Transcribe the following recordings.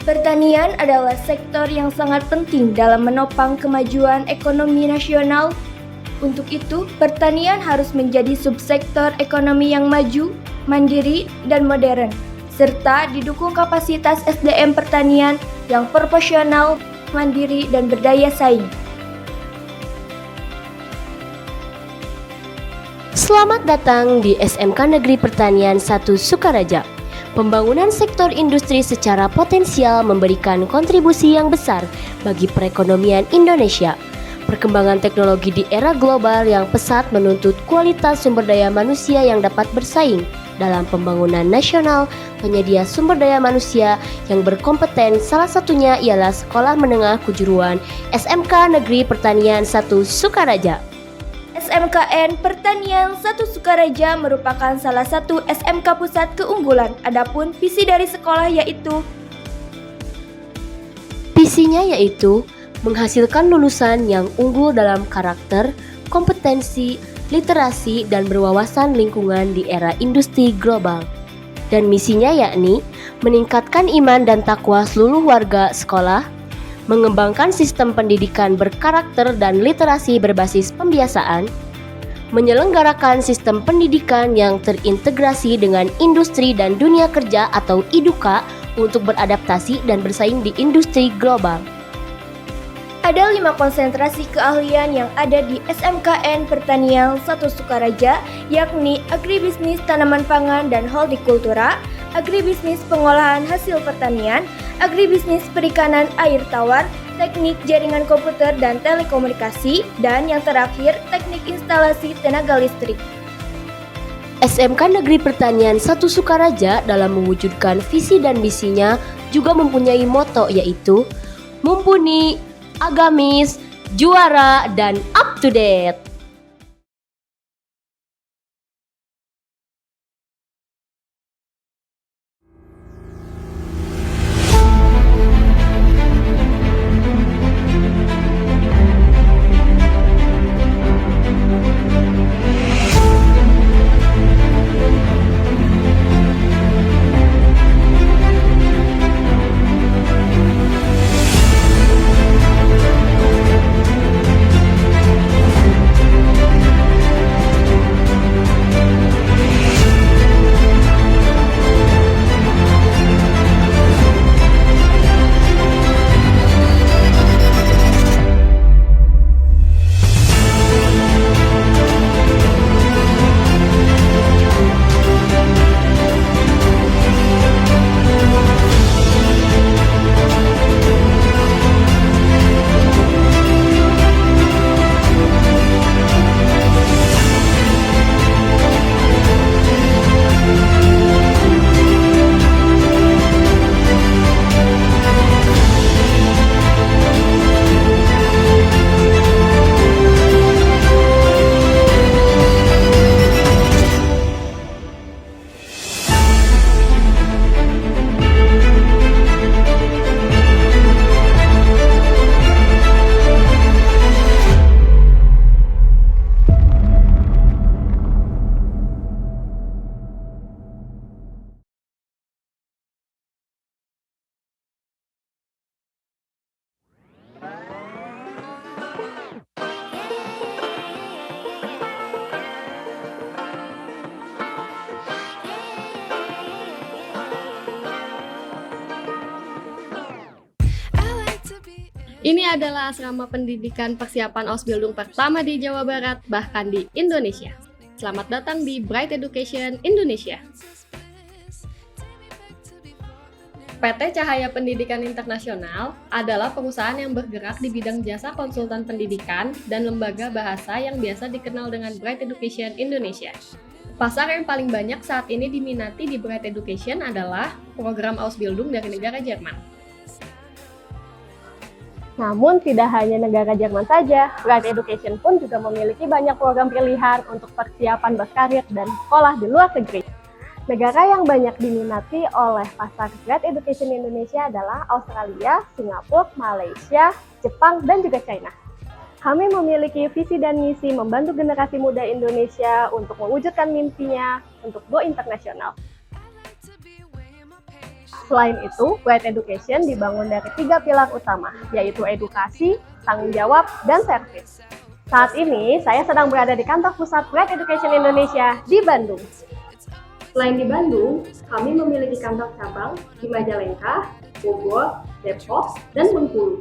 Pertanian adalah sektor yang sangat penting dalam menopang kemajuan ekonomi nasional. Untuk itu, pertanian harus menjadi subsektor ekonomi yang maju, mandiri, dan modern, serta didukung kapasitas SDM pertanian yang proporsional, mandiri, dan berdaya saing. Selamat datang di SMK Negeri Pertanian 1 Sukaraja. Pembangunan sektor industri secara potensial memberikan kontribusi yang besar bagi perekonomian Indonesia. Perkembangan teknologi di era global yang pesat menuntut kualitas sumber daya manusia yang dapat bersaing. Dalam pembangunan nasional, penyedia sumber daya manusia yang berkompeten salah satunya ialah Sekolah Menengah Kejuruan SMK Negeri Pertanian 1 Sukaraja. SMKN Pertanian 1 Sukaraja merupakan salah satu SMK pusat keunggulan. Adapun visi dari sekolah yaitu Visinya yaitu menghasilkan lulusan yang unggul dalam karakter, kompetensi, literasi, dan berwawasan lingkungan di era industri global. Dan misinya yakni meningkatkan iman dan takwa seluruh warga sekolah, mengembangkan sistem pendidikan berkarakter dan literasi berbasis pembiasaan, menyelenggarakan sistem pendidikan yang terintegrasi dengan industri dan dunia kerja atau IDUKA untuk beradaptasi dan bersaing di industri global. Ada 5 konsentrasi keahlian yang ada di SMKN Pertanian 1 Sukaraja, yakni agribisnis tanaman pangan dan hortikultura, agribisnis pengolahan hasil pertanian, agribisnis perikanan air tawar, teknik jaringan komputer dan telekomunikasi, dan yang terakhir teknik instalasi tenaga listrik. SMK Negeri Pertanian 1 Sukaraja dalam mewujudkan visi dan misinya juga mempunyai moto yaitu mumpuni, agamis, juara, dan up to date. Ini adalah asrama pendidikan persiapan Ausbildung pertama di Jawa Barat, bahkan di Indonesia. Selamat datang di Bright Education Indonesia. PT Cahaya Pendidikan Internasional adalah perusahaan yang bergerak di bidang jasa konsultan pendidikan dan lembaga bahasa yang biasa dikenal dengan Bright Education Indonesia. Pasar yang paling banyak saat ini diminati di Bright Education adalah program Ausbildung dari negara Jerman. Namun tidak hanya negara Jerman saja, Bright Education pun juga memiliki banyak program pilihan untuk persiapan berkarir dan sekolah di luar negeri. Negara yang banyak diminati oleh pasar Bright Education Indonesia adalah Australia, Singapura, Malaysia, Jepang, dan juga China. Kami memiliki visi dan misi membantu generasi muda Indonesia untuk mewujudkan mimpinya untuk go internasional. Selain itu, Bright Education dibangun dari 3 pilar utama, yaitu edukasi, tanggung jawab, dan servis. Saat ini, saya sedang berada di kantor pusat Bright Education Indonesia di Bandung. Selain di Bandung, kami memiliki kantor cabang di Majalengka, Bogor, Depok, dan Bengkulu.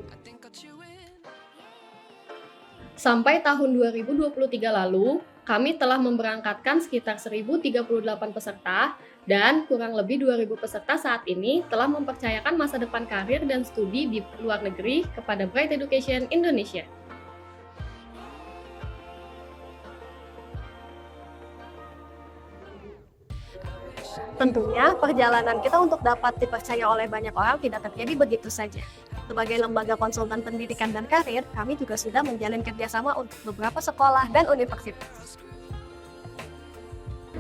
Sampai tahun 2023 lalu, kami telah memberangkatkan sekitar 1.038 peserta dan kurang lebih 2.000 peserta saat ini telah mempercayakan masa depan karir dan studi di luar negeri kepada Bright Education Indonesia. Tentunya, perjalanan kita untuk dapat dipercaya oleh banyak orang tidak terjadi begitu saja. Sebagai lembaga konsultan pendidikan dan karir, kami juga sudah menjalin kerjasama untuk beberapa sekolah dan universitas.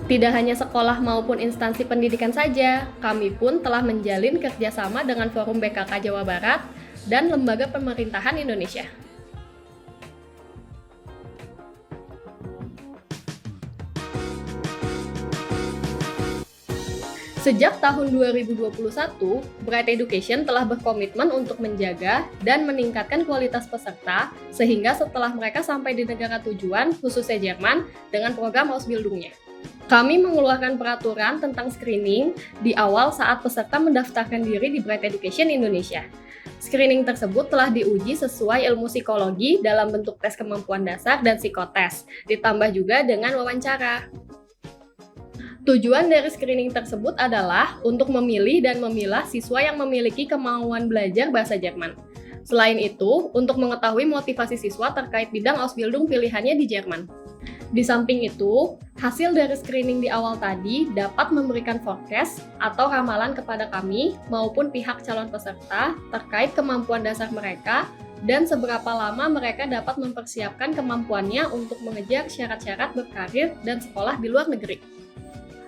Tidak hanya sekolah maupun instansi pendidikan saja, kami pun telah menjalin kerjasama dengan Forum BKK Jawa Barat dan Lembaga Pemerintahan Indonesia. Sejak tahun 2021, Bright Education telah berkomitmen untuk menjaga dan meningkatkan kualitas peserta sehingga setelah mereka sampai di negara tujuan, khususnya Jerman, dengan program Ausbildung-nya. Kami mengeluarkan peraturan tentang screening di awal saat peserta mendaftarkan diri di Bright Education Indonesia. Screening tersebut telah diuji sesuai ilmu psikologi dalam bentuk tes kemampuan dasar dan psikotes, ditambah juga dengan wawancara. Tujuan dari screening tersebut adalah untuk memilih dan memilah siswa yang memiliki kemauan belajar bahasa Jerman. Selain itu, untuk mengetahui motivasi siswa terkait bidang Ausbildung pilihannya di Jerman. Di samping itu, hasil dari screening di awal tadi dapat memberikan forecast atau ramalan kepada kami maupun pihak calon peserta terkait kemampuan dasar mereka dan seberapa lama mereka dapat mempersiapkan kemampuannya untuk mengejar syarat-syarat berkarir dan sekolah di luar negeri.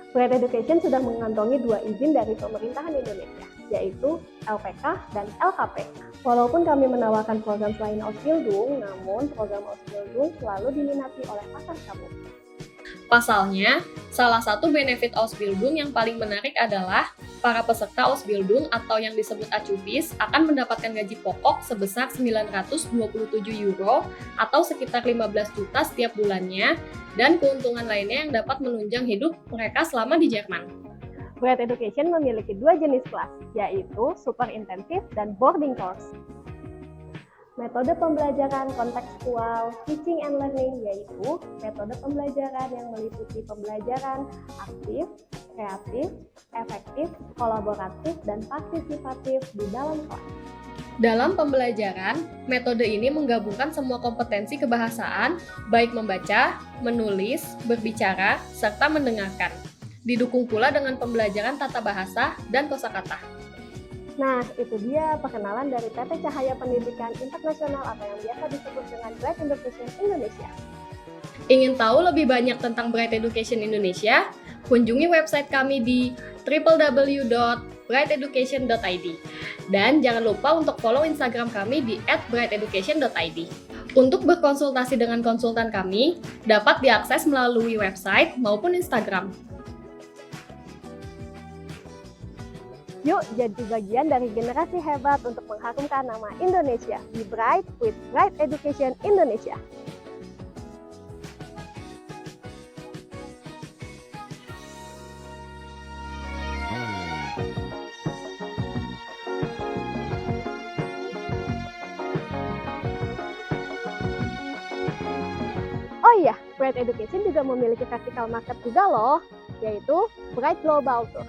Bright Education sudah mengantongi 2 izin dari pemerintahan Indonesia, yaitu LPK dan LKP. Walaupun kami menawarkan program selain Ausbildung, namun program Ausbildung selalu diminati oleh pasar kamu. Pasalnya, salah satu benefit Ausbildung yang paling menarik adalah para peserta Ausbildung atau yang disebut Azubis akan mendapatkan gaji pokok sebesar 927 euro atau sekitar 15 juta setiap bulannya dan keuntungan lainnya yang dapat menunjang hidup mereka selama di Jerman. Bright Education memiliki 2 jenis kelas, yaitu super intensif dan boarding course. Metode pembelajaran kontekstual teaching and learning yaitu metode pembelajaran yang meliputi pembelajaran aktif, kreatif, efektif, kolaboratif, dan partisipatif di dalam kelas. Dalam pembelajaran, metode ini menggabungkan semua kompetensi kebahasaan, baik membaca, menulis, berbicara, serta mendengarkan. Didukung pula dengan pembelajaran tata bahasa dan kosakata. Nah, itu dia perkenalan dari PT Cahaya Pendidikan Internasional atau yang biasa disebut dengan Bright Education Indonesia. Ingin tahu lebih banyak tentang Bright Education Indonesia? Kunjungi website kami di www.brighteducation.id. Dan jangan lupa untuk follow Instagram kami di @brightheducation.id. Untuk berkonsultasi dengan konsultan kami, dapat diakses melalui website maupun Instagram. Yuk jadi bagian dari generasi hebat untuk mengharumkan nama Indonesia. Be bright with Bright Education Indonesia. Oh iya, Bright Education juga memiliki vertical market juga loh, yaitu Bright Global Tour.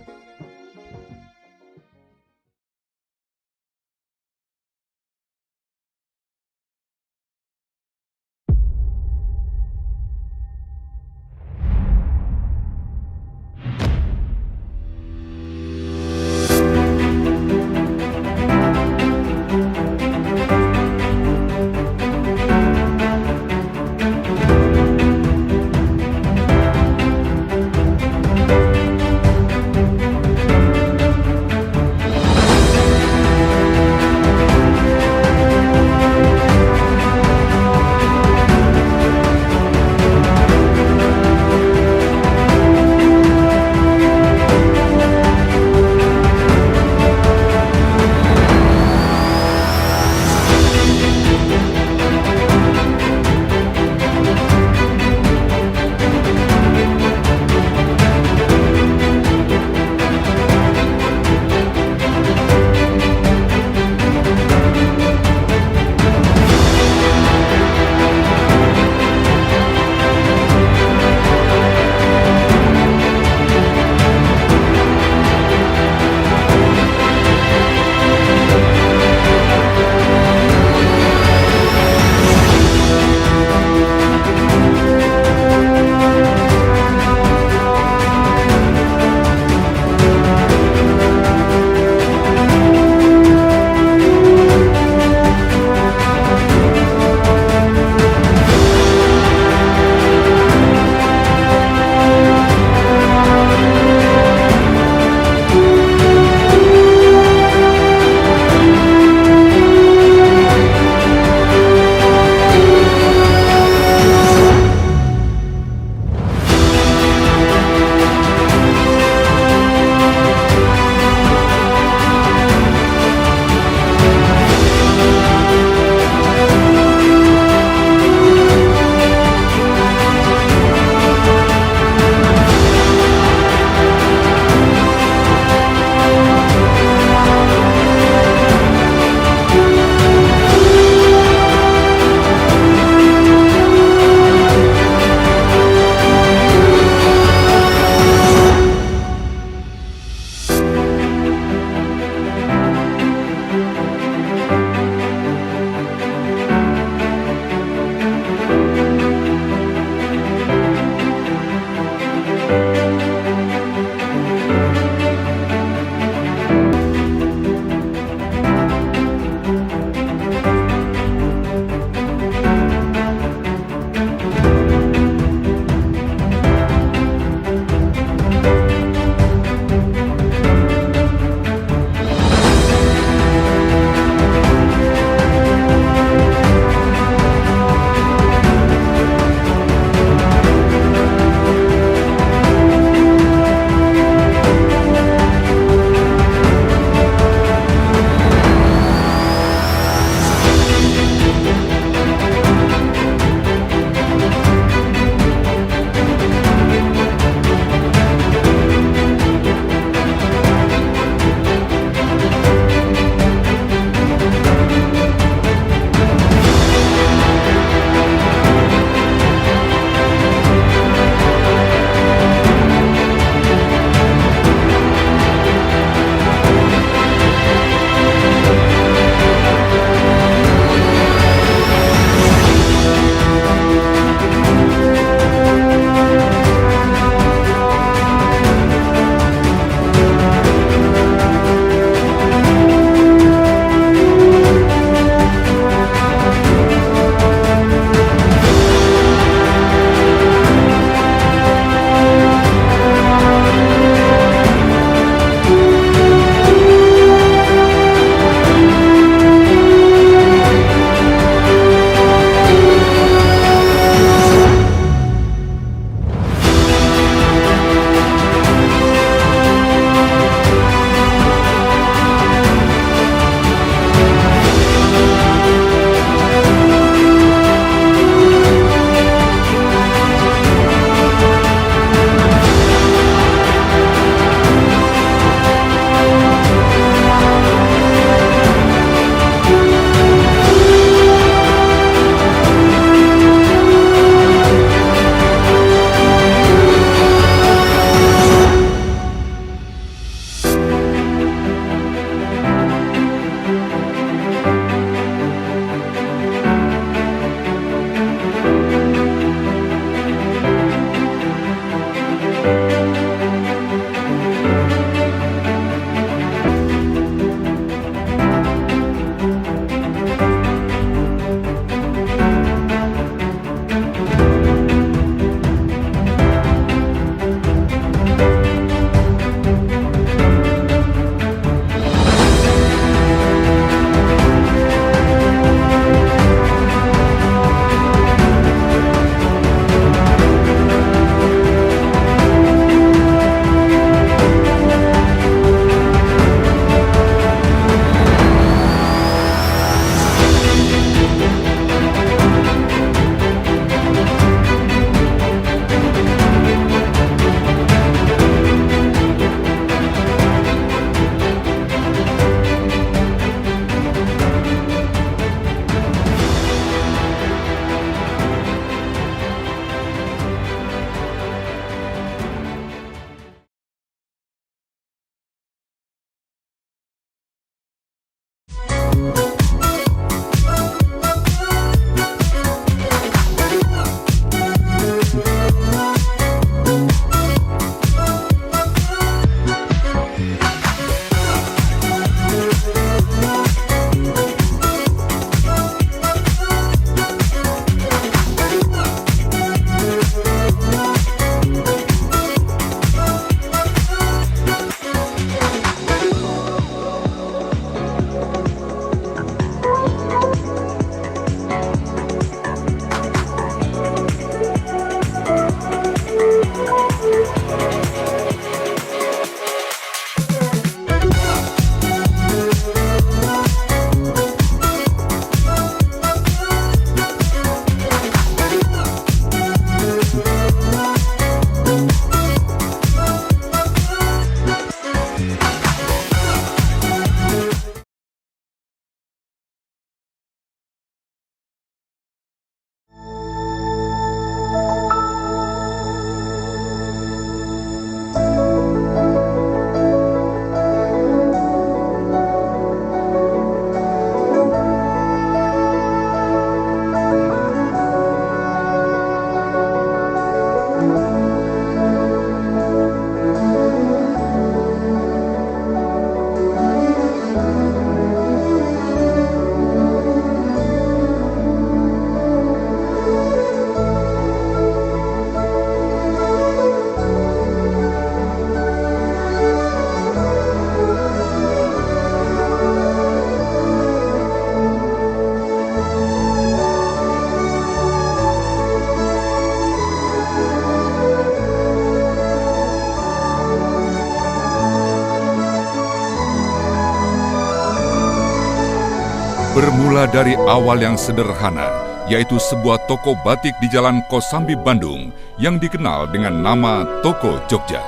Bermula dari awal yang sederhana, yaitu sebuah toko batik di Jalan Kosambi, Bandung yang dikenal dengan nama Toko Jogja.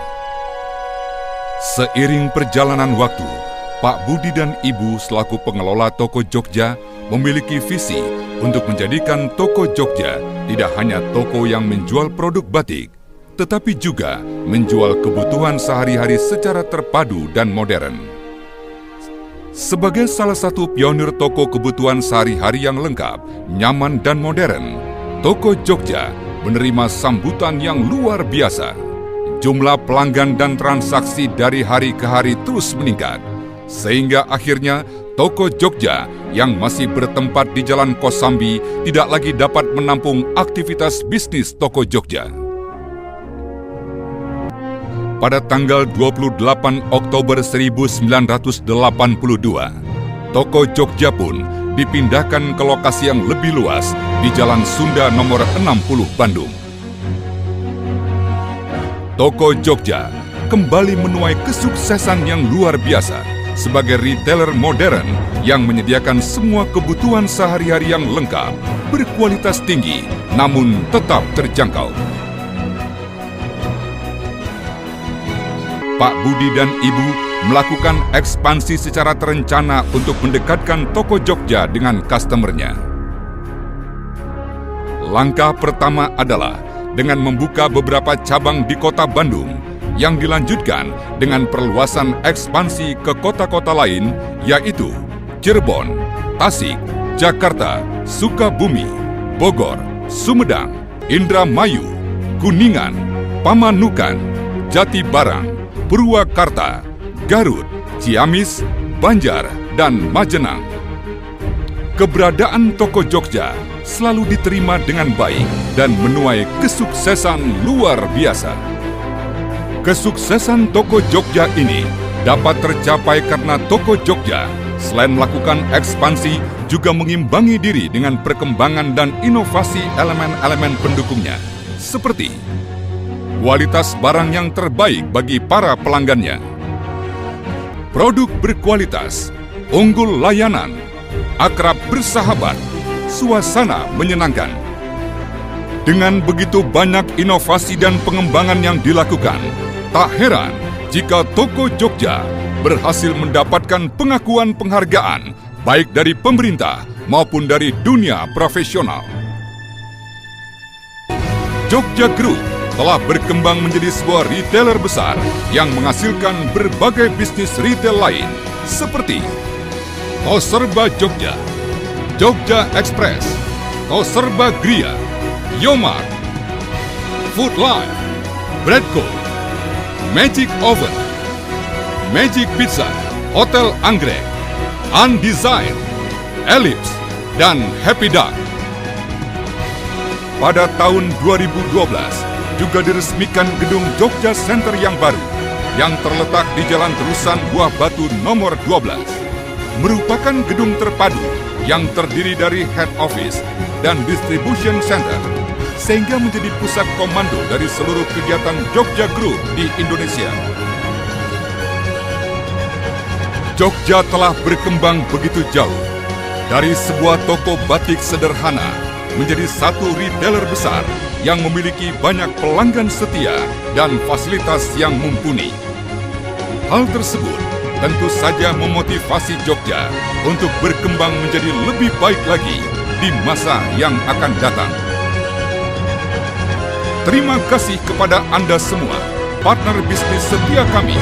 Seiring perjalanan waktu, Pak Budi dan Ibu selaku pengelola Toko Jogja memiliki visi untuk menjadikan Toko Jogja tidak hanya toko yang menjual produk batik, tetapi juga menjual kebutuhan sehari-hari secara terpadu dan modern. Sebagai salah satu pionir toko kebutuhan sehari-hari yang lengkap, nyaman dan modern, Toko Jogja menerima sambutan yang luar biasa. Jumlah pelanggan dan transaksi dari hari ke hari terus meningkat, sehingga akhirnya Toko Jogja yang masih bertempat di Jalan Kosambi tidak lagi dapat menampung aktivitas bisnis Toko Jogja. Pada tanggal 28 Oktober 1982, Toko Jogja pun dipindahkan ke lokasi yang lebih luas di Jalan Sunda nomor 60 Bandung. Toko Jogja kembali menuai kesuksesan yang luar biasa sebagai retailer modern yang menyediakan semua kebutuhan sehari-hari yang lengkap, berkualitas tinggi, namun tetap terjangkau. Pak Budi dan Ibu melakukan ekspansi secara terencana untuk mendekatkan Toko Jogja dengan customer-nya. Langkah pertama adalah dengan membuka beberapa cabang di kota Bandung, yang dilanjutkan dengan perluasan ekspansi ke kota-kota lain, yaitu Cirebon, Tasik, Jakarta, Sukabumi, Bogor, Sumedang, Indramayu, Kuningan, Pamanukan, Jatibarang, Purwakarta, Garut, Ciamis, Banjar, dan Majenang. Keberadaan Toko Jogja selalu diterima dengan baik dan menuai kesuksesan luar biasa. Kesuksesan Toko Jogja ini dapat tercapai karena Toko Jogja selain melakukan ekspansi juga mengimbangi diri dengan perkembangan dan inovasi elemen-elemen pendukungnya, seperti kualitas barang yang terbaik bagi para pelanggannya, produk berkualitas, unggul layanan, akrab bersahabat, suasana menyenangkan. Dengan begitu banyak inovasi dan pengembangan yang dilakukan, tak heran jika Toko Jogja berhasil mendapatkan pengakuan penghargaan baik dari pemerintah maupun dari dunia profesional. Jogja Group telah berkembang menjadi sebuah retailer besar yang menghasilkan berbagai bisnis retail lain seperti Toserba Jogja, Jogja Express, Toserba Gria, Yomart, Food Life, Breadco, Magic Oven, Magic Pizza, Hotel Anggrek, Undesign, Ellipse, dan Happy Duck. Pada tahun 2012, juga diresmikan gedung Jogja Center yang baru, yang terletak di Jalan Terusan Buah Batu nomor 12. Merupakan gedung terpadu yang terdiri dari Head Office dan Distribution Center, sehingga menjadi pusat komando dari seluruh kegiatan Jogja Group di Indonesia. Jogja telah berkembang begitu jauh, dari sebuah toko batik sederhana menjadi satu retailer besar yang memiliki banyak pelanggan setia dan fasilitas yang mumpuni. Hal tersebut tentu saja memotivasi Jogja untuk berkembang menjadi lebih baik lagi di masa yang akan datang. Terima kasih kepada Anda semua, partner bisnis setia kami.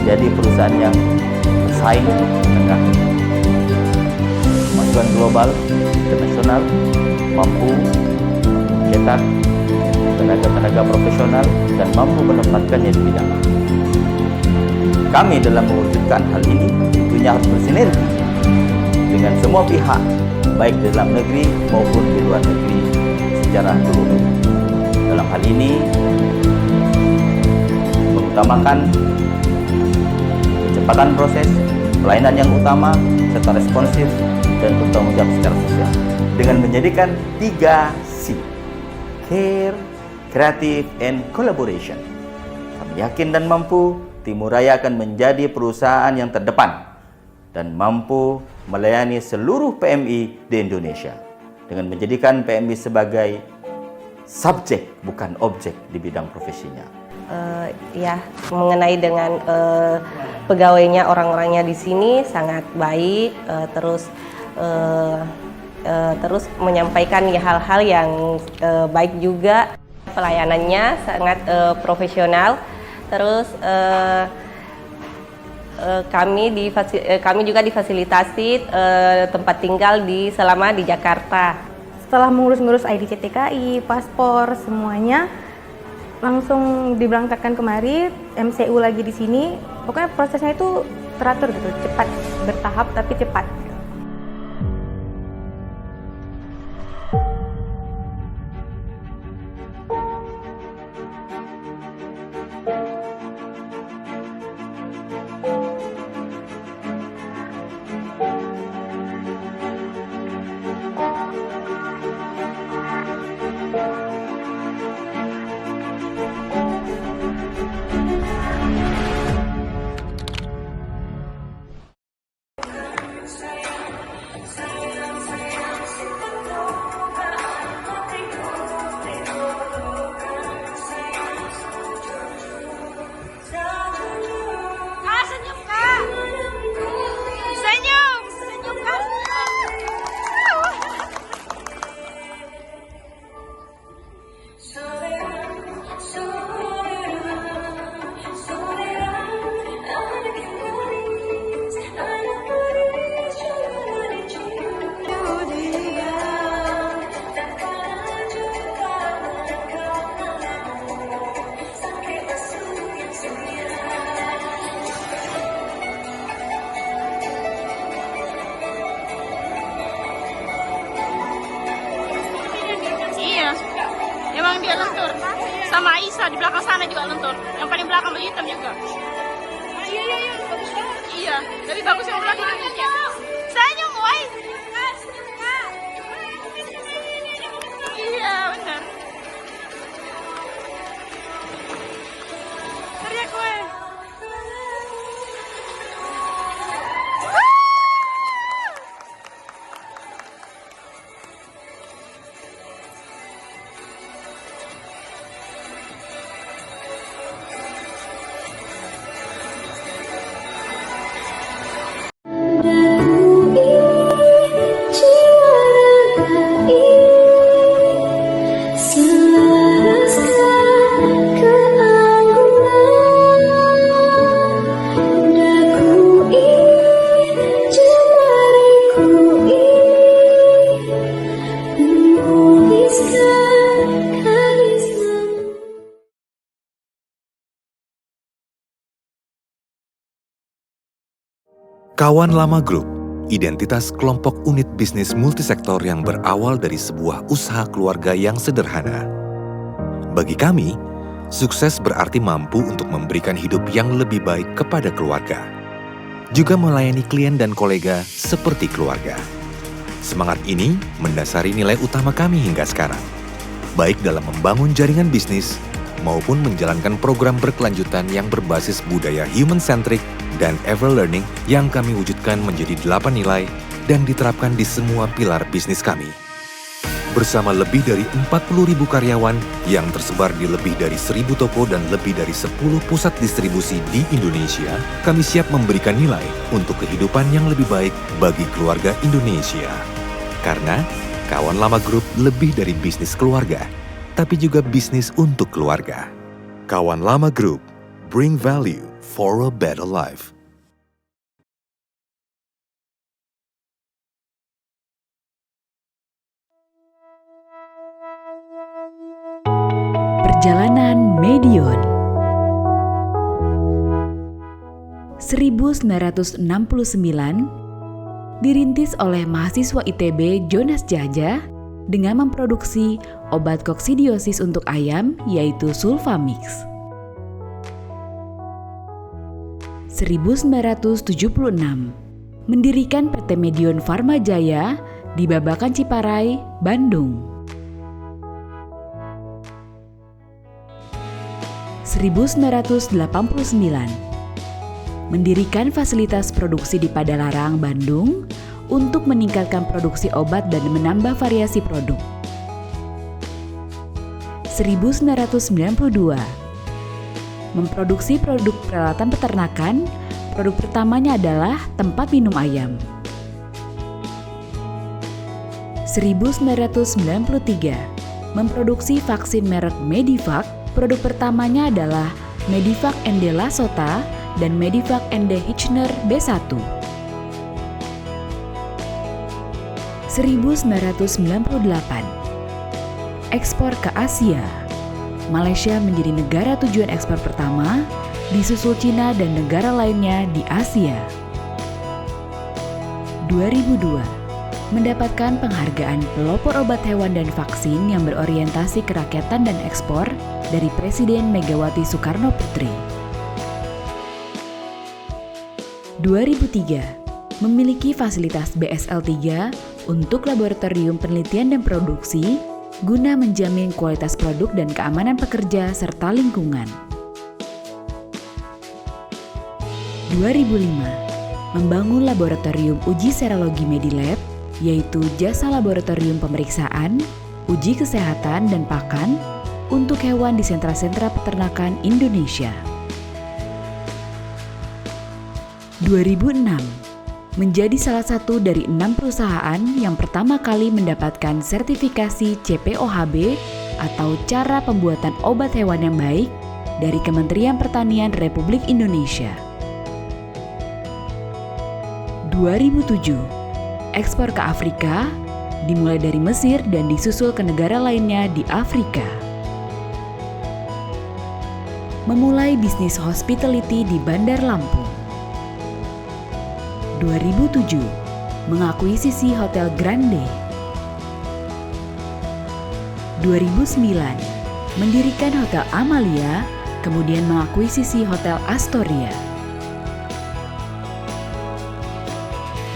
menjadi perusahaan yang bersaing dengan kemajuan global, internasional, mampu mencetak tenaga-tenaga profesional dan mampu menempatkannya di bidang. Kami dalam mewujudkan hal ini tentunya harus bersinergi dengan semua pihak, baik di dalam negeri maupun di luar negeri secara global. Dalam hal ini mengutamakan kecepatan proses, pelayanan yang utama, serta responsif dan bertanggung jawab secara sosial dengan menjadikan 3C: care, creative, and collaboration. Kami yakin dan mampu Timur Raya akan menjadi perusahaan yang terdepan dan mampu melayani seluruh PMI di Indonesia dengan menjadikan PMI sebagai subjek bukan objek di bidang profesinya. Mengenai dengan pegawainya, orang-orangnya di sini sangat baik, terus menyampaikan hal-hal yang baik juga. Pelayanannya sangat profesional. Terus kami juga difasilitasi tempat tinggal selama di Jakarta. Setelah mengurus-ngurus ID CTKI, paspor, semuanya langsung diberangkatkan kemari, MCU lagi di sini. Pokoknya prosesnya itu teratur gitu, cepat, bertahap tapi cepat. Emang dia lentur. Sama Aisyah di belakang sana juga lentur. Yang paling belakang baju hitam juga. Iya, bagus banget. Iya, lebih bagus yang belakang ya. Senyum, woi. Iya, benar. Teriak, woi. Kawan Lama Group, identitas kelompok unit bisnis multisektor yang berawal dari sebuah usaha keluarga yang sederhana. Bagi kami, sukses berarti mampu untuk memberikan hidup yang lebih baik kepada keluarga. Juga melayani klien dan kolega seperti keluarga. Semangat ini mendasari nilai utama kami hingga sekarang, baik dalam membangun jaringan bisnis maupun menjalankan program berkelanjutan yang berbasis budaya human-centric dan ever-learning yang kami wujudkan menjadi 8 nilai dan diterapkan di semua pilar bisnis kami. Bersama lebih dari 40.000 karyawan yang tersebar di lebih dari 1.000 toko dan lebih dari 10 pusat distribusi di Indonesia, kami siap memberikan nilai untuk kehidupan yang lebih baik bagi keluarga Indonesia. Karena Kawan Lama Group lebih dari bisnis keluarga, tapi juga bisnis untuk keluarga. Kawan Lama Group, bring value for a better life. Perjalanan Medion 1969 dirintis oleh mahasiswa ITB Jonas Djadja dengan memproduksi obat koksidiosis untuk ayam yaitu Sulfamix. 1976 mendirikan PT Medion Farma Jaya di Babakan Ciparai, Bandung. 1989 mendirikan fasilitas produksi di Padalarang, Bandung untuk meningkatkan produksi obat dan menambah variasi produk. 1992 memproduksi produk peralatan peternakan, produk pertamanya adalah tempat minum ayam. 1993 memproduksi vaksin merek Medivac, produk pertamanya adalah Medivac ND Lasota dan Medivac ND Hitchner B1. 1998 ekspor ke Asia. Malaysia menjadi negara tujuan ekspor pertama, disusul Cina dan negara lainnya di Asia. 2002 mendapatkan penghargaan pelopor obat hewan dan vaksin yang berorientasi kerakyatan dan ekspor dari Presiden Megawati Soekarno Putri. 2003 memiliki fasilitas BSL-3 untuk laboratorium penelitian dan produksi guna menjamin kualitas produk dan keamanan pekerja serta lingkungan. 2005 membangun laboratorium uji serologi Medilab, yaitu jasa laboratorium pemeriksaan, uji kesehatan dan pakan untuk hewan di sentra-sentra peternakan Indonesia. 2006 menjadi salah satu dari 6 perusahaan yang pertama kali mendapatkan sertifikasi CPOHB atau cara pembuatan obat hewan yang baik dari Kementerian Pertanian Republik Indonesia. 2007 ekspor ke Afrika dimulai dari Mesir dan disusul ke negara lainnya di Afrika. Memulai bisnis hospitality di Bandar Lampung. 2007 mengakuisisi Hotel Grande. 2009 mendirikan Hotel Amalia, kemudian mengakuisisi Hotel Astoria.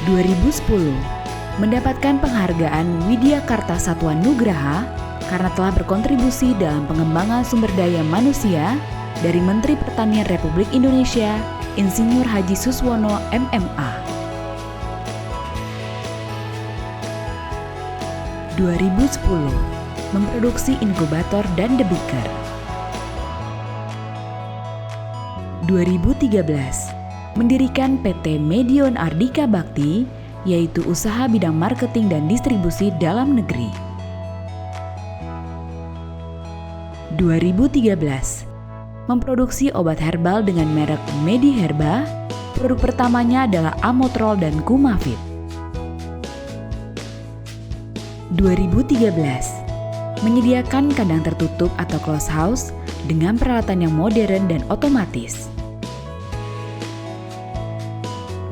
2010 mendapatkan penghargaan Widya Karta Satwa Nugraha karena telah berkontribusi dalam pengembangan sumber daya manusia dari Menteri Pertanian Republik Indonesia, Insinyur Haji Suswono MMA. 2010 memproduksi inkubator dan debiker. 2013 mendirikan PT Medion Ardika Bakti, yaitu usaha bidang marketing dan distribusi dalam negeri. 2013 memproduksi obat herbal dengan merek Mediherba, produk pertamanya adalah Amotrol dan Kumafit. 2013 menyediakan kandang tertutup atau closed house dengan peralatan yang modern dan otomatis.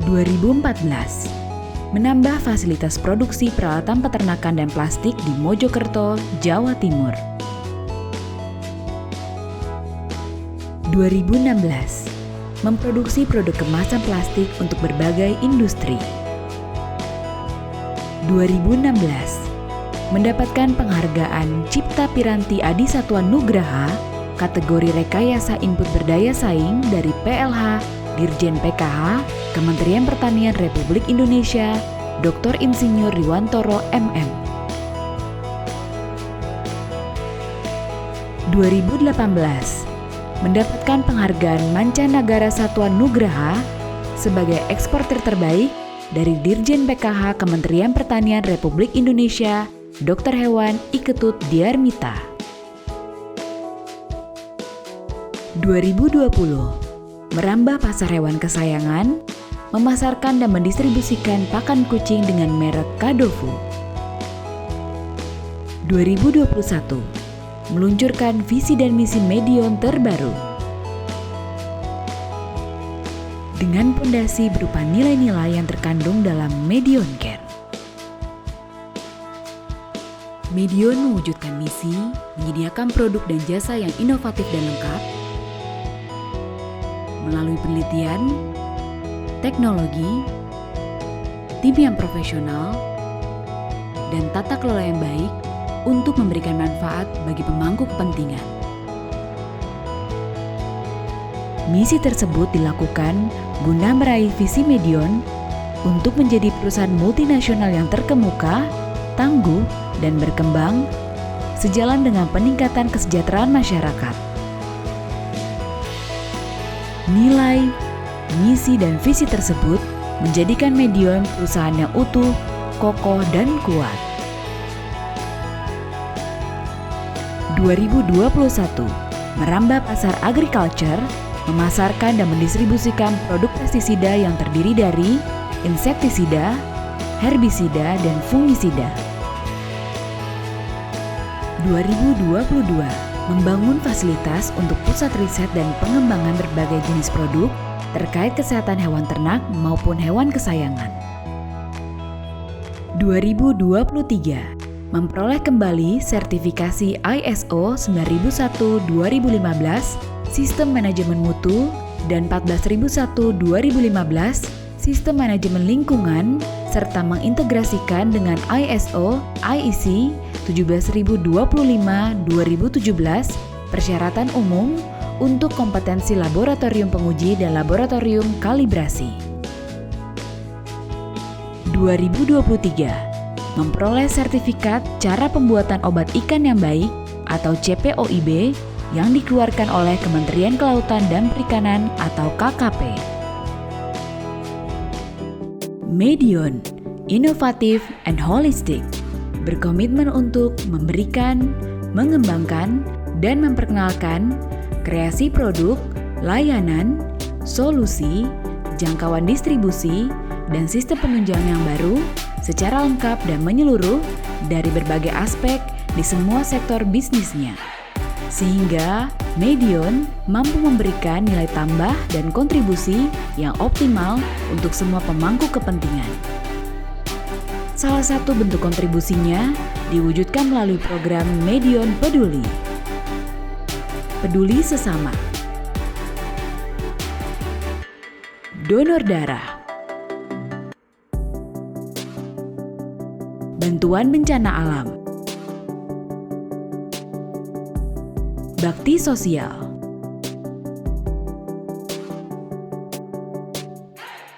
2014 menambah fasilitas produksi peralatan peternakan dan plastik di Mojokerto, Jawa Timur. 2016 memproduksi produk kemasan plastik untuk berbagai industri. 2016 mendapatkan penghargaan Cipta Piranti Adi Satwa Nugraha kategori rekayasa input berdaya saing dari PLH Dirjen PKH Kementerian Pertanian Republik Indonesia Dr. Insinyur Riwantoro MM. 2018 mendapatkan penghargaan Mancanagara Satwa Nugraha sebagai eksportir terbaik dari Dirjen PKH Kementerian Pertanian Republik Indonesia Dr. Hewan Iketut Diarmita. 2020 merambah pasar hewan kesayangan, memasarkan dan mendistribusikan pakan kucing dengan merek Kadofu. 2021 meluncurkan visi dan misi Medion terbaru. Dengan pondasi berupa nilai-nilai yang terkandung dalam Medion Care. Medion mewujudkan misi, menyediakan produk dan jasa yang inovatif dan lengkap, melalui penelitian, teknologi, tim yang profesional, dan tata kelola yang baik untuk memberikan manfaat bagi pemangku kepentingan. Misi tersebut dilakukan guna meraih visi Medion untuk menjadi perusahaan multinasional yang terkemuka, tangguh, dan berkembang sejalan dengan peningkatan kesejahteraan masyarakat. Nilai, misi, dan visi tersebut menjadikan Medion perusahaan yang utuh, kokoh, dan kuat. 2021 merambah pasar agriculture, memasarkan dan mendistribusikan produk pestisida yang terdiri dari insektisida, herbisida, dan fungisida. 2022 membangun fasilitas untuk pusat riset dan pengembangan berbagai jenis produk terkait kesehatan hewan ternak maupun hewan kesayangan. 2023 memperoleh kembali sertifikasi ISO 9001-2015 Sistem Manajemen Mutu dan 14001-2015 Sistem Manajemen Lingkungan serta mengintegrasikan dengan ISO IEC 17025-2017 persyaratan umum untuk kompetensi laboratorium penguji dan laboratorium kalibrasi. 2023 memperoleh sertifikat cara pembuatan obat ikan yang baik atau CPOIB yang dikeluarkan oleh Kementerian Kelautan dan Perikanan atau KKP. Medion, inovatif and holistic, berkomitmen untuk memberikan, mengembangkan, dan memperkenalkan kreasi produk, layanan, solusi, jangkauan distribusi, dan sistem penunjang yang baru secara lengkap dan menyeluruh dari berbagai aspek di semua sektor bisnisnya. Sehingga Medion mampu memberikan nilai tambah dan kontribusi yang optimal untuk semua pemangku kepentingan. Salah satu bentuk kontribusinya diwujudkan melalui program Medion Peduli. Peduli sesama. Donor darah. Bantuan bencana alam. Bakti sosial.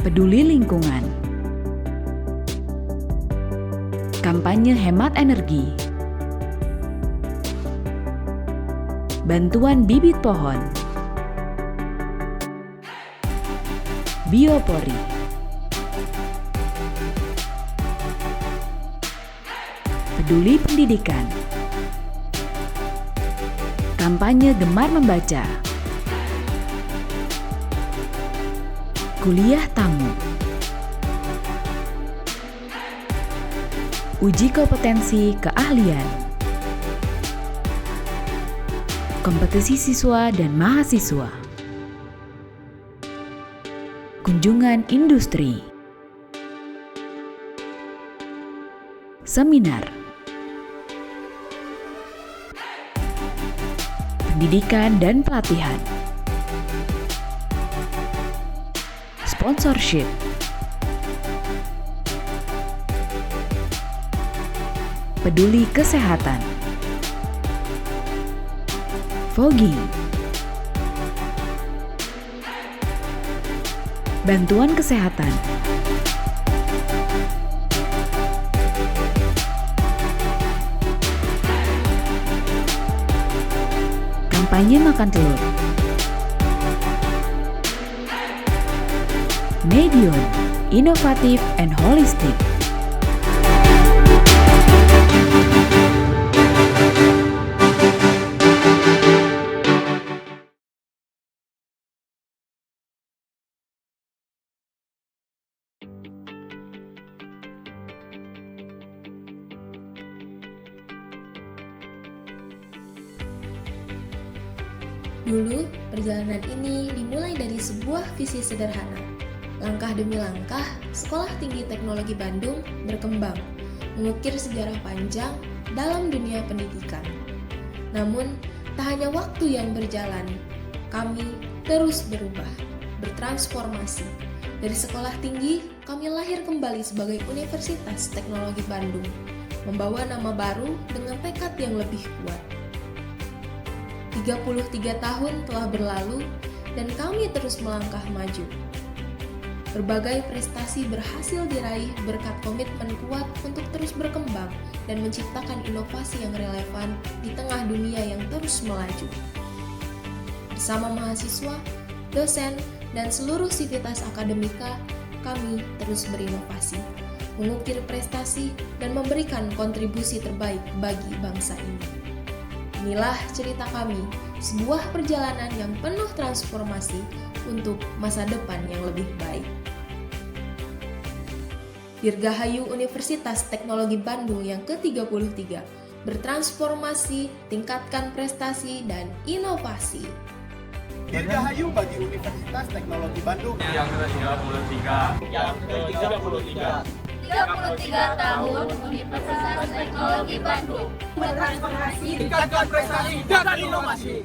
Peduli lingkungan. Kampanye hemat energi. Bantuan bibit pohon. Biopori. Peduli pendidikan. Kampanye gemar membaca. Kuliah tamu. Uji kompetensi keahlian. Kompetisi siswa dan mahasiswa. Kunjungan industri. Seminar. Pendidikan dan pelatihan. Sponsorship. Peduli kesehatan. Fogging. Bantuan kesehatan. Kampanye makan telur. Medion, inovatif and holistic. Dulu, perjalanan ini dimulai dari sebuah visi sederhana. Langkah demi langkah, Sekolah Tinggi Teknologi Bandung berkembang, mengukir sejarah panjang dalam dunia pendidikan. Namun, tak hanya waktu yang berjalan, kami terus berubah, bertransformasi. Dari sekolah tinggi, kami lahir kembali sebagai Universitas Teknologi Bandung, membawa nama baru dengan tekad yang lebih kuat. 33 tahun telah berlalu dan kami terus melangkah maju. Berbagai prestasi berhasil diraih berkat komitmen kuat untuk terus berkembang dan menciptakan inovasi yang relevan di tengah dunia yang terus melaju. Bersama mahasiswa, dosen, dan seluruh sivitas akademika, kami terus berinovasi, mengukir prestasi, dan memberikan kontribusi terbaik bagi bangsa ini. Inilah cerita kami, sebuah perjalanan yang penuh transformasi untuk masa depan yang lebih baik. Dirgahayu Universitas Teknologi Bandung yang ke-33, bertransformasi, tingkatkan prestasi, dan inovasi. Dirgahayu bagi Universitas Teknologi Bandung yang ke-33. 33 tahun Universitas Teknologi Bandung bertransformasi, tingkatkan prestasi dan inovasi.